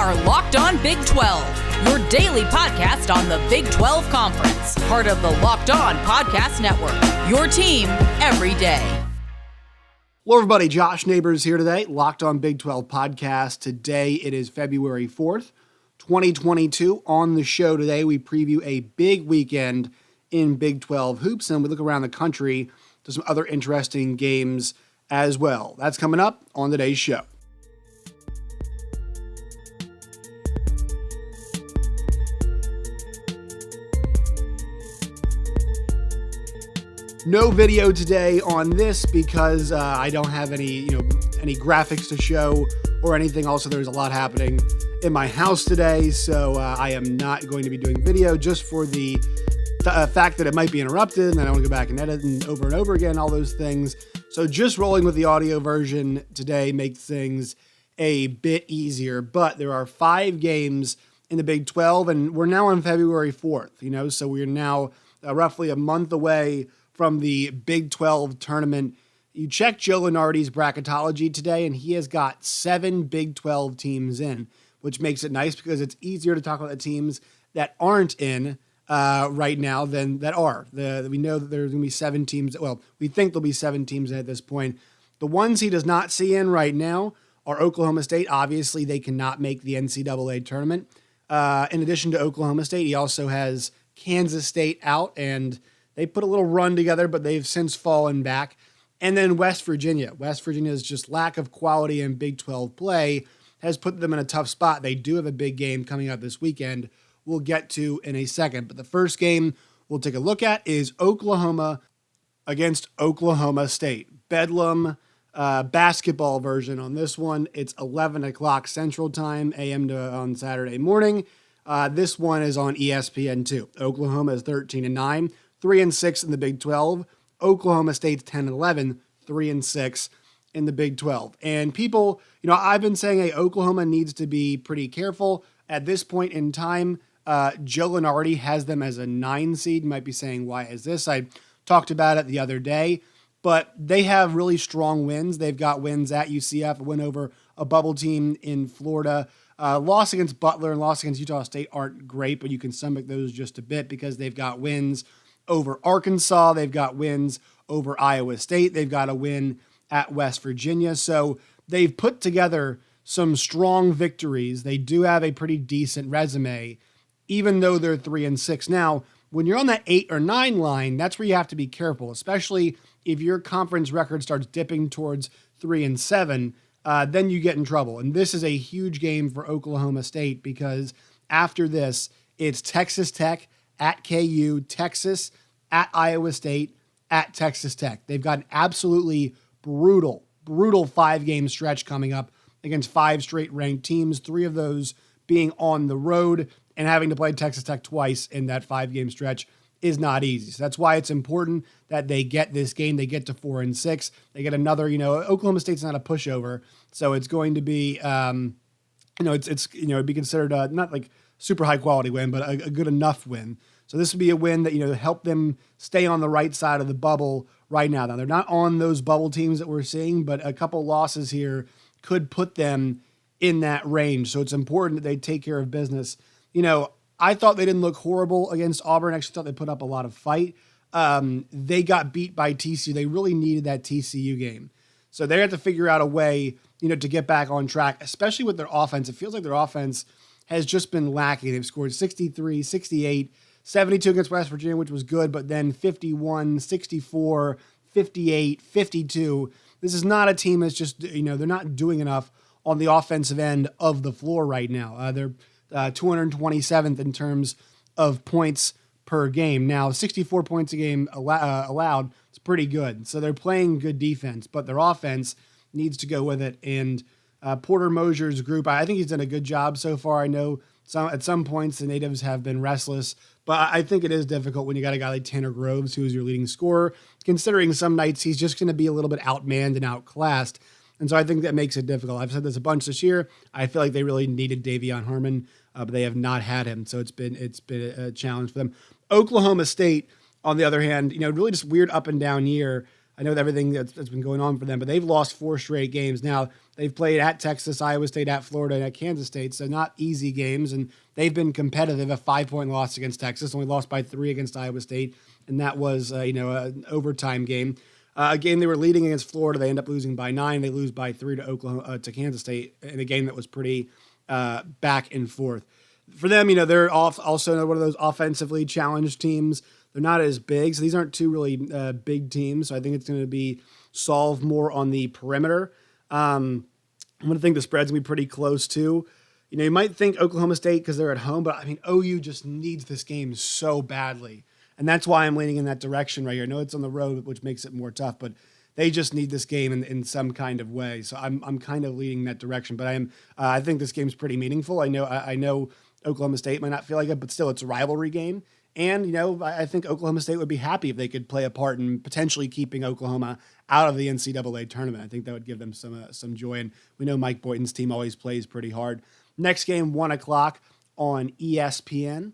are Locked On Big 12, your daily podcast on the Big 12 Conference, part of the Locked On Podcast Network, your team every day. Hello, everybody. Josh Neighbors here today, Locked On Big 12 podcast. Today, it is February 4th, 2022. On the show today, we preview a big weekend in Big 12 hoops, and we look around the country to some other interesting games as well. That's coming up on today's show. No video today on this because I don't have any graphics to show or anything. Also, there's a lot happening in my house today, so I am not going to be doing video just for the fact that it might be interrupted, and then I want to go back and edit and over again, all those things. So just rolling with the audio version today makes things a bit easier. But there are 5 games in the Big 12, and we're now on February 4th. So we're now roughly a month away from the Big 12 tournament. You check Joe Lunardi's bracketology today, and he has got 7 Big 12 teams in, which makes it nice because it's easier to talk about the teams that aren't in right now than that are. We know that there's going to be 7 teams. Well, we think there'll be 7 teams at this point. The ones he does not see in right now are Oklahoma State. Obviously, they cannot make the NCAA tournament. In addition to Oklahoma State, he also has Kansas State out, and they put a little run together, but they've since fallen back. And then West Virginia. West Virginia's just lack of quality in Big 12 play has put them in a tough spot. They do have a big game coming up this weekend we'll get to in a second. But the first game we'll take a look at is Oklahoma against Oklahoma State. Bedlam basketball version on this one. It's 11 o'clock Central Time, a.m. on Saturday morning. This one is on ESPN2. Oklahoma is 13-9. 3-6 in the Big 12. Oklahoma State's 10-11, 3-6 in the Big 12. And people, I've been saying, hey, Oklahoma needs to be pretty careful. At this point in time, Joe Lunardi has them as a 9 seed. You might be saying, why is this? I talked about it the other day, but they have really strong wins. They've got wins at UCF, a win over a bubble team in Florida. Loss against Butler and loss against Utah State aren't great, but you can stomach those just a bit because they've got wins over Arkansas. They've got wins over Iowa State. They've got a win at West Virginia. So they've put together some strong victories. They do have a pretty decent resume, even though they're 3-6. Now, when you're on that 8 or 9 line, that's where you have to be careful, especially if your conference record starts dipping towards 3-7, then you get in trouble. And this is a huge game for Oklahoma State because after this, it's Texas Tech at KU, Texas, at Iowa State, at Texas Tech. They've got an absolutely brutal 5-game stretch coming up against 5 straight ranked teams, 3 of those being on the road, and having to play Texas Tech twice in that 5-game stretch is not easy. So that's why it's important that they get this game. They get to 4-6. They get another, Oklahoma State's not a pushover, so it's going to be, it'd be considered not like super high quality win, but a good enough win. So this would be a win that, help them stay on the right side of the bubble right now. Now, they're not on those bubble teams that we're seeing, but a couple losses here could put them in that range. So it's important that they take care of business. I thought they didn't look horrible against Auburn. I actually thought they put up a lot of fight. They got beat by TCU. They really needed that TCU game. So they have to figure out a way, to get back on track, especially with their offense. It feels like their offense has just been lacking. They've scored 63, 68, 72 against West Virginia, which was good, but then 51, 64, 58, 52. This is not a team that's just, they're not doing enough on the offensive end of the floor right now. They're 227th in terms of points per game. Now, 64 points a game allowed, it's pretty good. So they're playing good defense, but their offense needs to go with it. And Porter Mosier's group, I think he's done a good job so far. I know at some points the natives have been restless, but I think it is difficult when you got a guy like Tanner Groves, who is your leading scorer, considering some nights he's just going to be a little bit outmanned and outclassed. And so I think that makes it difficult. I've said this a bunch this year. I feel like they really needed Davion Harmon, but they have not had him. So it's been a challenge for them. Oklahoma State, on the other hand, really just weird up and down year. I know everything that's been going on for them, but they've lost 4 straight games. Now, they've played at Texas, Iowa State, at Florida, and at Kansas State, so not easy games, and they've been competitive. A 5-point loss against Texas, only lost by 3 against Iowa State, and that was an overtime game. A game they were leading against Florida, they end up losing by 9. They lose by 3 to Kansas State in a game that was pretty back and forth. For them, they're also one of those offensively challenged teams. They're not as big, so these aren't two really big teams. So I think it's going to be solved more on the perimeter. I'm going to think the spread's going to be pretty close too. You might think Oklahoma State because they're at home, but I mean OU just needs this game so badly, and that's why I'm leaning in that direction right here. I know it's on the road, which makes it more tough, but they just need this game in some kind of way. So I'm kind of leaning that direction, but I think this game's pretty meaningful. I know Oklahoma State might not feel like it, but still it's a rivalry game. And, I think Oklahoma State would be happy if they could play a part in potentially keeping Oklahoma out of the NCAA tournament. I think that would give them some joy. And we know Mike Boynton's team always plays pretty hard. Next game, 1 o'clock on ESPN.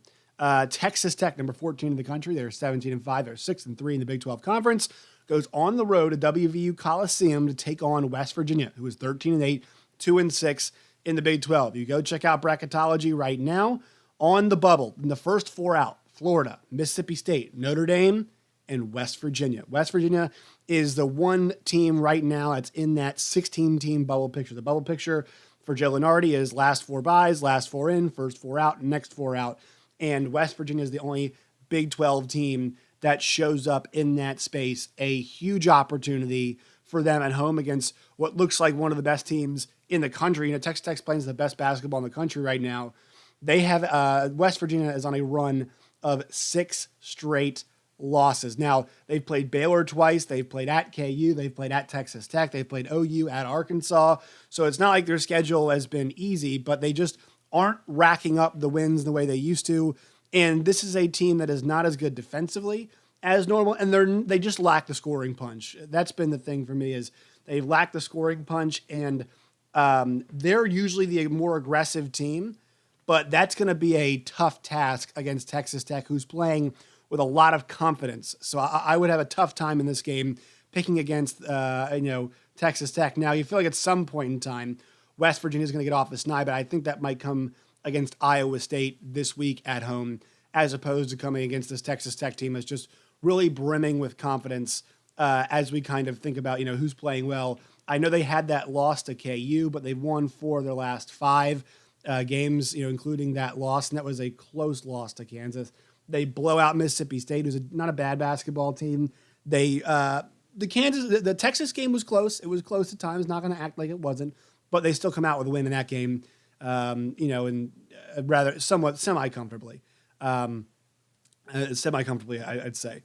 Texas Tech, number 14 in the country. They're 17-5. They're 6-3 in the Big 12 Conference. Goes on the road to WVU Coliseum to take on West Virginia, who is 13-8, 2-6 in the Big 12. You go check out bracketology right now on the bubble. In the first 4 out, Florida, Mississippi State, Notre Dame, and West Virginia. West Virginia is the one team right now that's in that 16-team bubble picture. The bubble picture for Joe Lunardi is last 4 byes, last 4 in, first 4 out, next 4 out. And West Virginia is the only Big 12 team that shows up in that space. A huge opportunity for them at home against what looks like one of the best teams in the country. Texas Tech's playing the best basketball in the country right now. They have West Virginia is on a run of 6 straight losses. Now, they've played Baylor twice. They've played at KU. They've played at Texas Tech. They've played OU at Arkansas. So it's not like their schedule has been easy, but they just aren't racking up the wins the way they used to. And this is a team that is not as good defensively as normal, and they just lack the scoring punch. That's been the thing for me is they lack the scoring punch, and they're usually the more aggressive team. But that's going to be a tough task against Texas Tech, who's playing with a lot of confidence. So I would have a tough time in this game picking against, Texas Tech. Now, you feel like at some point in time, West Virginia is going to get off the snide, but I think that might come against Iowa State this week at home, as opposed to coming against this Texas Tech team that's just really brimming with confidence as we kind of think about, who's playing well. I know they had that loss to KU, but they've won 4 of their last 5 games, loss, and that was a close loss to Kansas. They blow out Mississippi State, who's not a bad basketball team. The Texas game was close. It was close at times. Not going to act like it wasn't, but they still come out with a win in that game. And rather somewhat semi-comfortably, I'd say,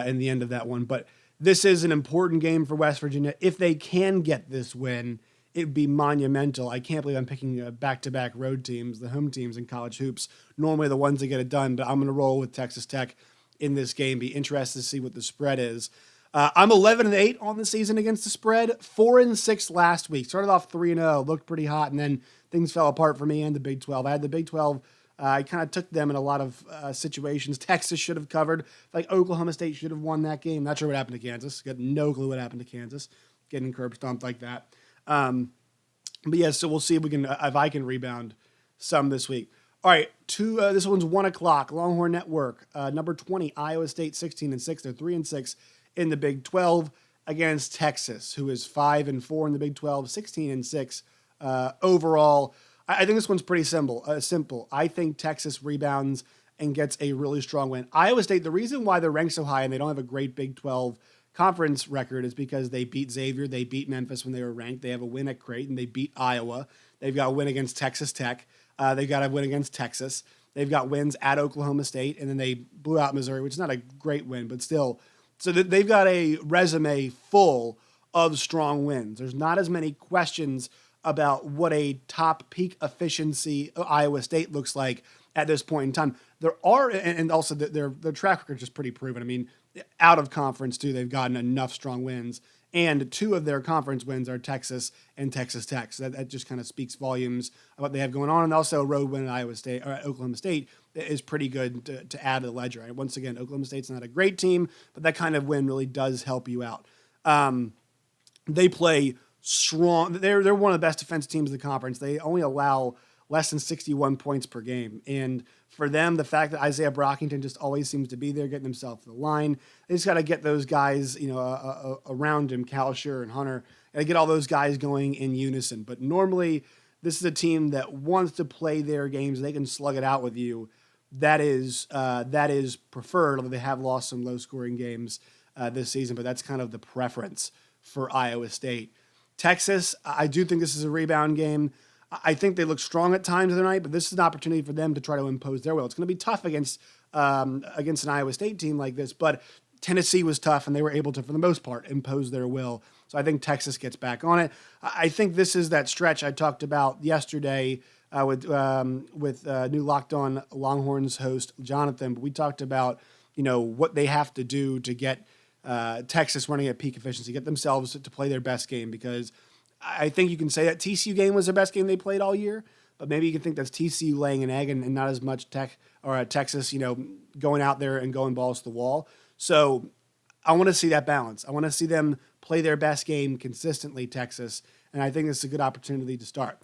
in the end of that one. But this is an important game for West Virginia. If they can get this win, it'd be monumental. I can't believe I'm picking back-to-back road teams, the home teams in college hoops, normally the ones that get it done, but I'm going to roll with Texas Tech in this game. Be interested to see what the spread is. I'm 11-8 on the season against the spread, 4-6 last week. Started off 3-0, looked pretty hot, and then things fell apart for me and the Big 12. I had the Big 12. I kind of took them in a lot of situations. Texas should have covered. Like Oklahoma State should have won that game. Not sure what happened to Kansas. Got no clue what happened to Kansas. Getting curb stomped like that. But yeah, so we'll see if I can rebound some this week. All right, this one's 1 o'clock. Longhorn Network, number 20, Iowa State, 16-6. They're 3-6 in the Big 12 against Texas, who is 5-4 in the Big 12, 16-6 overall. I think this one's pretty simple. I think Texas rebounds and gets a really strong win. Iowa State, the reason why they're ranked so high and they don't have a great Big 12 conference record is because they beat Xavier, they beat Memphis when they were ranked, they have a win at Creighton, they beat Iowa, they've got a win against Texas Tech, they've got a win against Texas, they've got wins at Oklahoma State, and then they blew out Missouri, which is not a great win, but still. So they've got a resume full of strong wins. There's not as many questions about what a top peak efficiency Iowa State looks like at this point in time. There are, and also their track record is just pretty proven. I mean, out of conference too, they've gotten enough strong wins, and 2 of their conference wins are Texas and Texas Tech. So that just kind of speaks volumes of what they have going on. And also a road win at Iowa State or at Oklahoma State is pretty good to add to the ledger. And once again, Oklahoma State's not a great team, but that kind of win really does help you out. They play strong. They're one of the best defense teams in the conference. They only allow less than 61 points per game. And for them, the fact that Isaiah Brockington just always seems to be there, getting himself to the line, they just got to get those guys, around him, Kalsher and Hunter, and get all those guys going in unison. But normally, this is a team that wants to play their games. They can slug it out with you. That is preferred, although they have lost some low-scoring games this season, but that's kind of the preference for Iowa State. Texas, I do think this is a rebound game. I think they look strong at times of the night, but this is an opportunity for them to try to impose their will. It's going to be tough against an Iowa State team like this, but Tennessee was tough, and they were able to, for the most part, impose their will. So I think Texas gets back on it. I think this is that stretch I talked about yesterday with new Locked On Longhorns host Jonathan. But we talked about what they have to do to get Texas running at peak efficiency, get themselves to play their best game, because I think you can say that TCU game was their best game they played all year, but maybe you can think that's TCU laying an egg and not as much Texas, going out there and going balls to the wall. So I want to see that balance. I want to see them play their best game consistently, Texas, and I think this is a good opportunity to start.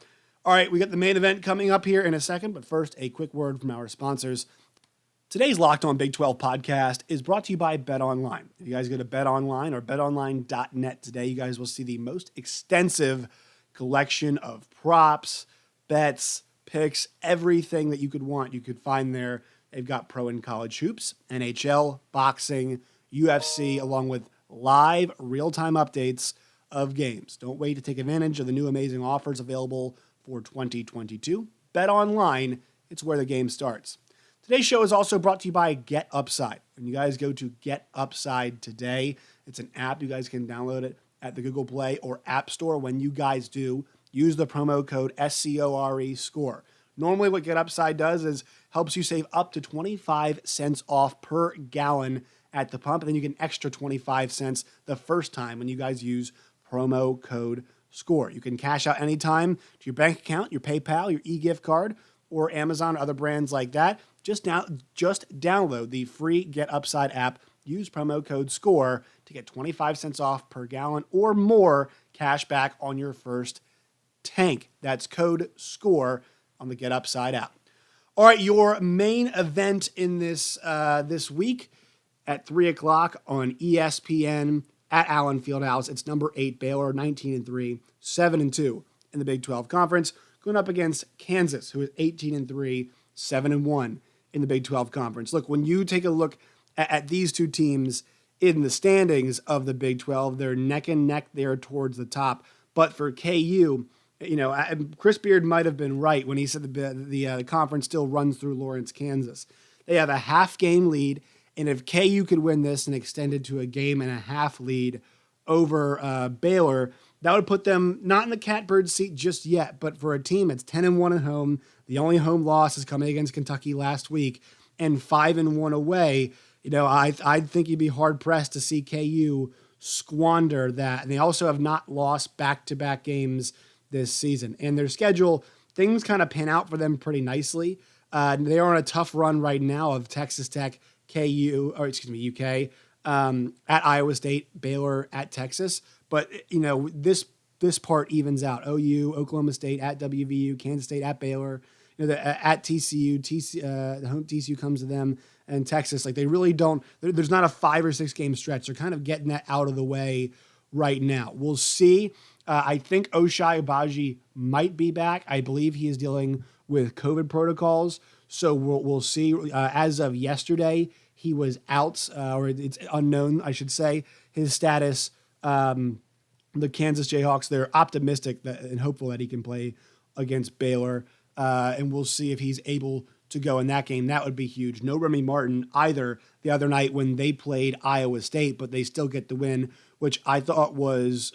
All right, we got the main event coming up here in a second, but first, a quick word from our sponsors. Today's Locked On Big 12 podcast is brought to you by BetOnline. If you guys go to BetOnline or betonline.net today, you guys will see the most extensive collection of props, bets, picks, everything that you could want. You could find there. They've got pro and college hoops, NHL, boxing, UFC, along with live real-time updates of games. Don't wait to take advantage of the new amazing offers available for 2022. BetOnline, it's where the game starts. Today's show is also brought to you by Get Upside. When you guys go to Get Upside today, it's an app. You guys can download it at the Google Play or App Store. When you guys do, use the promo code SCORE, SCORE. Normally what Get Upside does is helps you save up to 25 cents off per gallon at the pump, and then you get an extra 25 cents the first time when you guys use promo code SCORE. You can cash out anytime to your bank account, your PayPal, your e-gift card, or Amazon or other brands like that. Just download the free Get Upside app. Use promo code SCORE to get 25 cents off per gallon or more cash back on your first tank. That's code SCORE on the Get Upside app. All right, your main event in this week at 3 o'clock on ESPN at Allen Fieldhouse. It's number 8 Baylor, 19-3, 7-2 in the Big 12 Conference, going up against Kansas, who is 18-3, 7-1 in the Big 12 Conference. Look, when you take a look at these two teams in the standings of the Big 12, they're neck and neck there towards the top. But for KU, Chris Beard might have been right when he said the conference still runs through Lawrence, Kansas. They have a half-game lead, and if KU could win this and extend it to a game and a half lead over Baylor, that would put them not in the catbird seat just yet, but for a team that's 10-1 at home, the only home loss is coming against Kentucky last week, and 5-1 away, I think you'd be hard-pressed to see KU squander that. And they also have not lost back-to-back games this season. And their schedule, things kind of pan out for them pretty nicely. They are on a tough run right now of Texas Tech, UK, at Iowa State, Baylor, at Texas. But, this part evens out. OU, Oklahoma State, at WVU, Kansas State, at Baylor, at TCU, the home TCU comes to them, and Texas. Like, they really don't, there's not a 5 or 6 game stretch. They're kind of getting that out of the way right now. We'll see. I think Ochai Agbaji might be back. I believe he is dealing with COVID protocols. So we'll see. As of yesterday, he was out, or it's unknown, I should say, his status. The Kansas Jayhawks, they're optimistic and hopeful that he can play against Baylor. And we'll see if he's able to go in that game. That would be huge. No Remy Martin either the other night when they played Iowa State, but they still get the win, which I thought was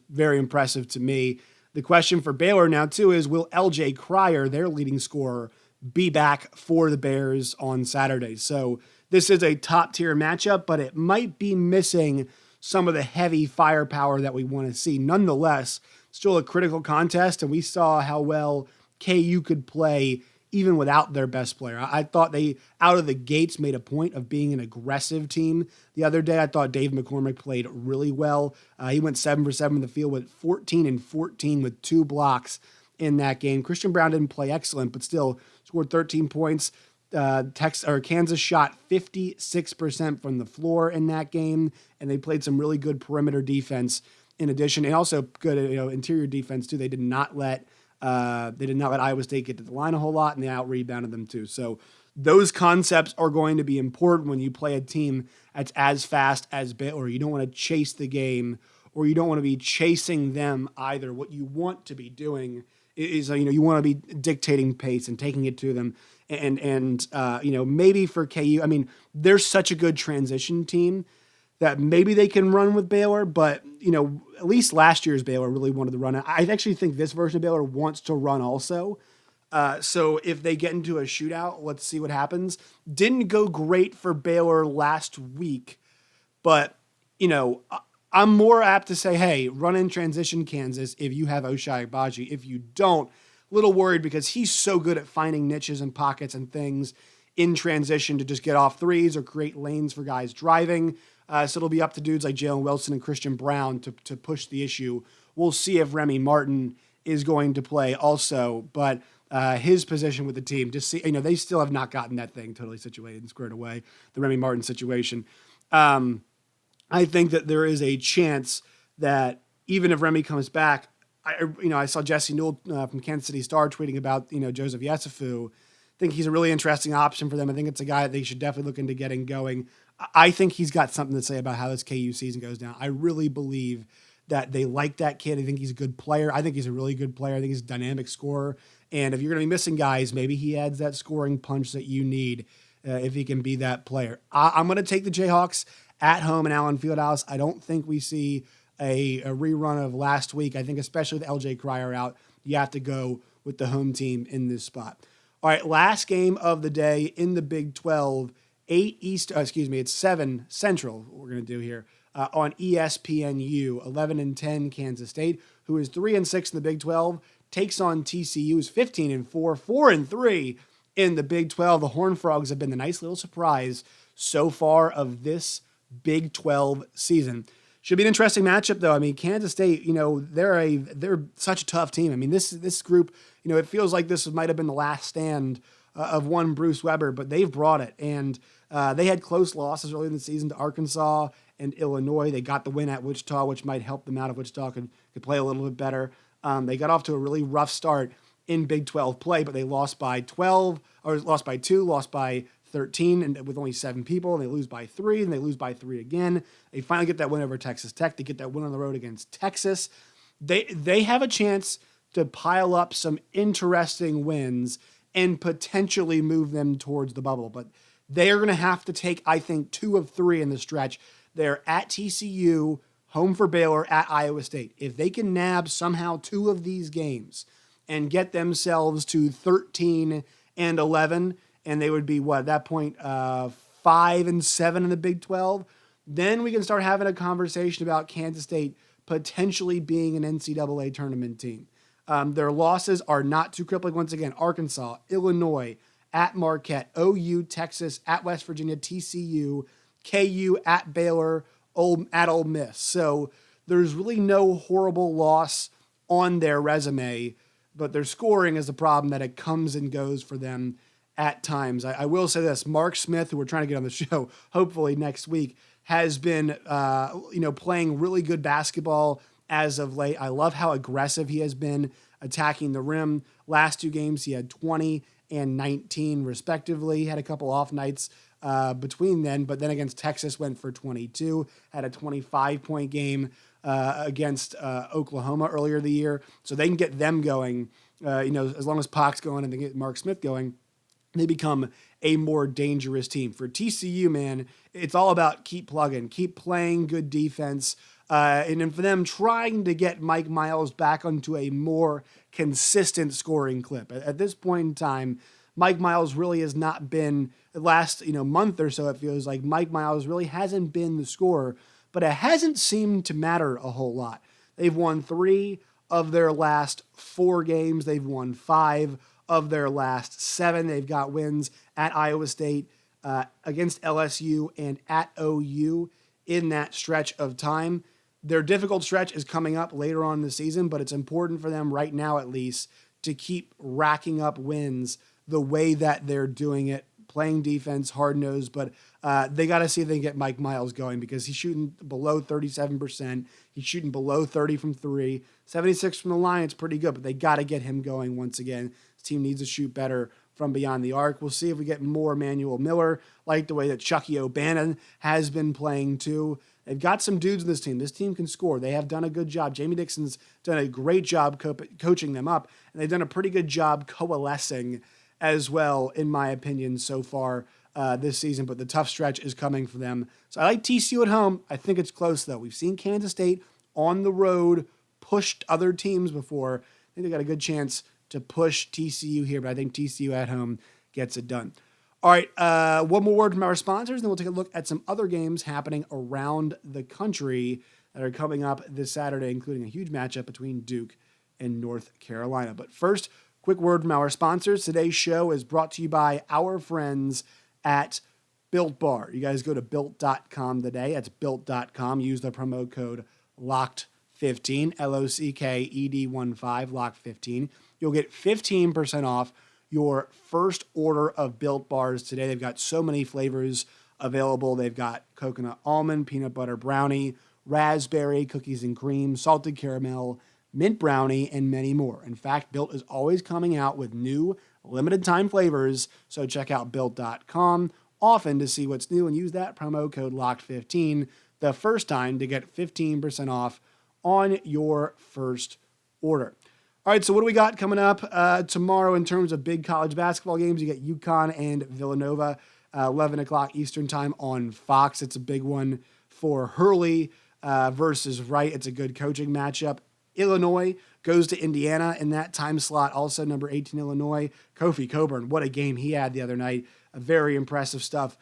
very impressive to me. The question for Baylor now, too, is will LJ Cryer, their leading scorer, be back for the Bears on Saturday? So this is a top-tier matchup, but it might be missing some of the heavy firepower that we want to see. Nonetheless, still a critical contest, and we saw how well KU could play even without their best player. I thought they, out of the gates, made a point of being an aggressive team. The other day, I thought Dave McCormick played really well. He went 7 for 7 in the field with 14 and 14 with 2 blocks in that game. Christian Brown didn't play excellent, but still scored 13 points. Kansas shot 56% from the floor in that game, and they played some really good perimeter defense in addition, and also good interior defense too. They did not let Iowa State get to the line a whole lot, and they out-rebounded them too. So those concepts are going to be important when you play a team that's as fast as Baylor. You don't want to chase the game, or you don't want to be chasing them either. What you want to be doing is you want to be dictating pace and taking it to them. And maybe for KU, I mean, they're such a good transition team that maybe they can run with Baylor, but, at least last year's Baylor really wanted to run. I actually think this version of Baylor wants to run also. So if they get into a shootout, let's see what happens. Didn't go great for Baylor last week, but, I'm more apt to say, hey, run in transition, Kansas, if you have Ochai Agbaji. If you don't, a little worried because he's so good at finding niches and pockets and things in transition to just get off threes or create lanes for guys driving. So it'll be up to dudes like Jalen Wilson and Christian Brown to push the issue. We'll see if Remy Martin is going to play also, but his position with the team, just see, they still have not gotten that thing totally situated and squared away, the Remy Martin situation. I think that there is a chance that even if Remy comes back, I saw Jesse Newell from Kansas City Star tweeting about, Joseph Yesufu. I think he's a really interesting option for them. I think it's a guy that they should definitely look into getting going. I think he's got something to say about how this KU season goes down. I really believe that they like that kid. I think he's a good player. I think he's a really good player. I think he's a dynamic scorer. And if you're going to be missing guys, maybe he adds that scoring punch that you need if he can be that player. I'm going to take the Jayhawks at home in Allen Fieldhouse. I don't think we see a rerun of last week. I think especially with LJ Cryer out, you have to go with the home team in this spot. All right, last game of the day in the Big 12, it's 7 Central, what we're going to do here, on ESPNU, 11-10 Kansas State, who is 3-6 in the Big 12, takes on TCU, who's 15-4, 4-3 in the Big 12. The Horned Frogs have been the nice little surprise so far of this Big 12 season. Should be an interesting matchup, though. I mean, Kansas State, they're such a tough team. I mean, this group, it feels like this might have been the last stand of one Bruce Weber, but they've brought it. And they had close losses early in the season to Arkansas and Illinois. They got the win at Wichita, which might help them out if Wichita could play a little bit better. They got off to a really rough start in Big 12 play, but they lost by 2, lost by 13, and with only 7 people, and they lose by 3, and they lose by 3 again. They finally get that win over Texas Tech. They get that win on the road against Texas. They have a chance to pile up some interesting wins and potentially move them towards the bubble. But they are going to have to take, I think, 2 of 3 in the stretch. They're at TCU, home for Baylor, at Iowa State. If they can nab somehow 2 of these games and get themselves to 13-11, and they would be, at that point, 5-7 in the Big 12, then we can start having a conversation about Kansas State potentially being an NCAA tournament team. Their losses are not too crippling. Once again, Arkansas, Illinois, at Marquette, OU, Texas, at West Virginia, TCU, KU, at Baylor, at Ole Miss. So there's really no horrible loss on their resume, but their scoring is the problem that it comes and goes for them at times. I will say this, Mark Smith, who we're trying to get on the show, hopefully next week, has been, playing really good basketball as of late. I love how aggressive he has been attacking the rim. Last 2 games, he had 20 and 19 respectively. He had a couple off nights between then, but then against Texas went for 22, had a 25-point game against Oklahoma earlier in the year. So they can get them going, as long as Pac's going and they get Mark Smith going, they become a more dangerous team. For TCU, man, it's all about keep plugging, keep playing good defense, and then for them trying to get Mike Miles back onto a more consistent scoring clip. At this point in time, Mike Miles really has not been, the last month or so, it feels like Mike Miles really hasn't been the scorer, but it hasn't seemed to matter a whole lot. They've won 3 of their last 4 games. They've won 5 of their last 7. They've got wins at Iowa State, against LSU, and at OU in that stretch of time. Their difficult stretch is coming up later on in the season, but it's important for them right now at least to keep racking up wins the way that they're doing it, playing defense, hard-nosed, but they got to see if they can get Mike Miles going because he's shooting below 37%. He's shooting below 30 from 3. 76 from the line, it's pretty good, but they got to get him going once again. This team needs to shoot better from beyond the arc. We'll see if we get more Emmanuel Miller, like the way that Chucky O'Bannon has been playing too. They've got some dudes in this team. This team can score. They have done a good job. Jamie Dixon's done a great job coaching them up, and they've done a pretty good job coalescing as well, in my opinion, so far this season. But the tough stretch is coming for them. So I like TCU at home. I think it's close, though. We've seen Kansas State on the road pushed other teams before. I think they got a good chance to push TCU here, but I think TCU at home gets it done. All right, one more word from our sponsors, then we'll take a look at some other games happening around the country that are coming up this Saturday, including a huge matchup between Duke and North Carolina. But first, quick word from our sponsors. Today's show is brought to you by our friends at Built Bar. You guys go to built.com today. That's built.com. Use the promo code LOCKED15, LOCKED15, LOCKED15. You'll get 15% off your first order of Built Bars today. They've got so many flavors available. They've got coconut almond, peanut butter brownie, raspberry, cookies and cream, salted caramel, mint brownie, and many more. In fact, Built is always coming out with new limited time flavors, so check out built.com often to see what's new and use that promo code LOCKED15 the first time to get 15% off on your first order. All right, so what do we got coming up tomorrow in terms of big college basketball games? You get UConn and Villanova, 11 o'clock Eastern time on Fox. It's a big one for Hurley versus Wright. It's a good coaching matchup. Illinois goes to Indiana in that time slot. Also, number 18, Illinois, Kofi Coburn. What a game he had the other night. Very impressive stuff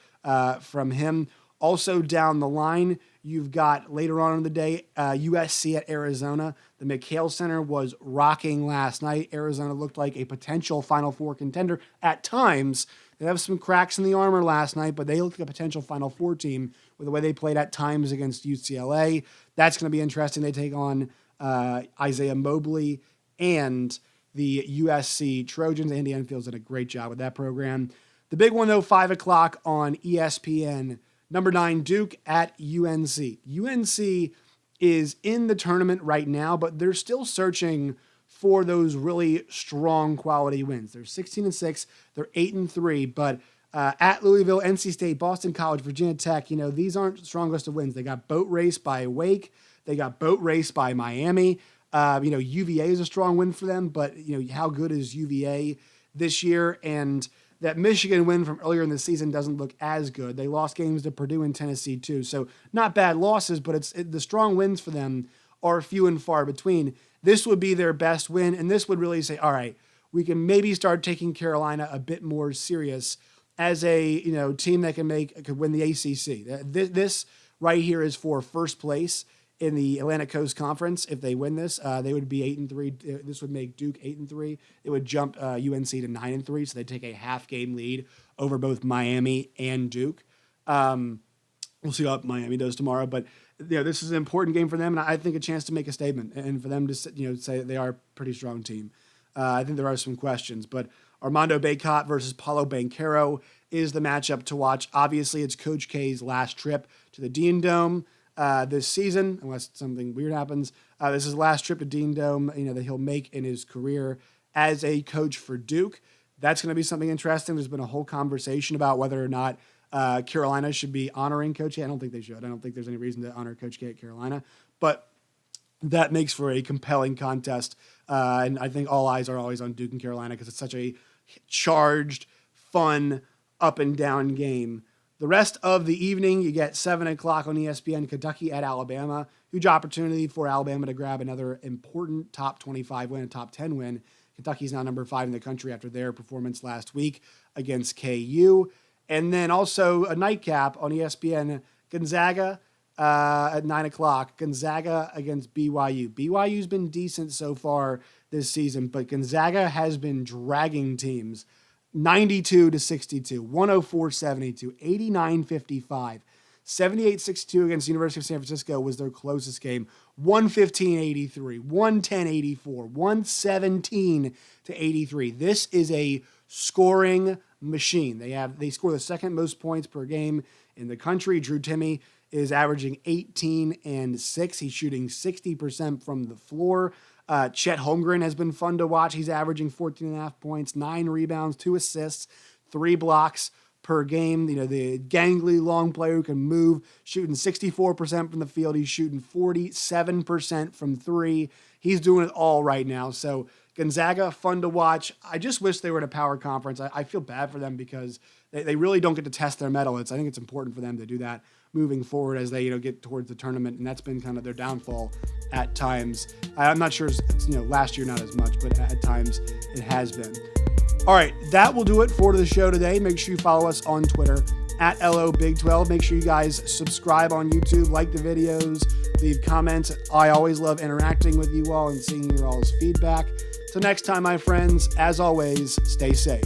from him. Also down the line, you've got later on in the day, USC at Arizona. The McHale Center was rocking last night. Arizona looked like a potential Final Four contender at times. They have some cracks in the armor last night, but they looked like a potential Final Four team with the way they played at times against UCLA. That's going to be interesting. They take on Isaiah Mobley and the USC Trojans. Andy Enfield's done a great job with that program. The big one, though, 5 o'clock on ESPN. Number 9, Duke at UNC. UNC is in the tournament right now, but they're still searching for those really strong quality wins. They're 16-6, they're 8-3, but at Louisville, NC State, Boston College, Virginia Tech, these aren't the strongest of wins. They got boat race by Wake. They got boat race by Miami. UVA is a strong win for them, but how good is UVA this year? And that Michigan win from earlier in the season doesn't look as good. They lost games to Purdue and Tennessee too. So not bad losses, but the strong wins for them are few and far between. This would be their best win, and this would really say, all right, we can maybe start taking Carolina a bit more serious as a team that could win the ACC. This right here is for first place in the Atlantic Coast Conference. If they win this, they would be 8-3. This would make Duke 8-3. It would jump UNC to 9-3, so they take a half game lead over both Miami and Duke. We'll see what Miami does tomorrow, but this is an important game for them, and I think a chance to make a statement and for them to say that they are a pretty strong team. I think there are some questions, but Armando Bacot versus Paulo Banchero is the matchup to watch. Obviously, it's Coach K's last trip to the Dean Dome this season, unless something weird happens. This is the last trip to Dean Dome, that he'll make in his career as a coach for Duke. That's going to be something interesting. There's been a whole conversation about whether or not Carolina should be honoring Coach K. I don't think they should. I don't think there's any reason to honor Coach K at Carolina, but that makes for a compelling contest. And I think all eyes are always on Duke and Carolina because it's such a charged, fun, up and down game. The rest of the evening, you get 7 o'clock on ESPN, Kentucky at Alabama. Huge opportunity for Alabama to grab another important top 25 win, a top 10 win. Kentucky's now number 5 in the country after their performance last week against KU. And then also a nightcap on ESPN, Gonzaga at 9 o'clock. Gonzaga against BYU. BYU's been decent so far this season, but Gonzaga has been dragging teams 92-62, 104-72, 89-55. 78-62 against the University of San Francisco was their closest game. 115-83, 110-84, 117-83. This is a scoring machine. They score the second most points per game in the country. Drew Timme is averaging 18 and 6. He's shooting 60% from the floor. Chet Holmgren has been fun to watch. He's averaging 14.5 points, 9 rebounds, 2 assists, 3 blocks per game. You know, the gangly long player who can move, shooting 64% from the field. He's shooting 47% from 3. He's doing it all right now. So Gonzaga, fun to watch. I just wish they were in a power conference. I feel bad for them because they really don't get to test their mettle. I think it's important for them to do that moving forward as they get towards the tournament, and that's been kind of their downfall at times. I'm not sure, last year not as much, but at times it has been. All right, that will do it for the show today. Make sure you follow us on Twitter at LOBig12. Make sure you guys subscribe on YouTube, like the videos, leave comments. I always love interacting with you all and seeing your all's feedback. So next time, my friends, as always, stay safe.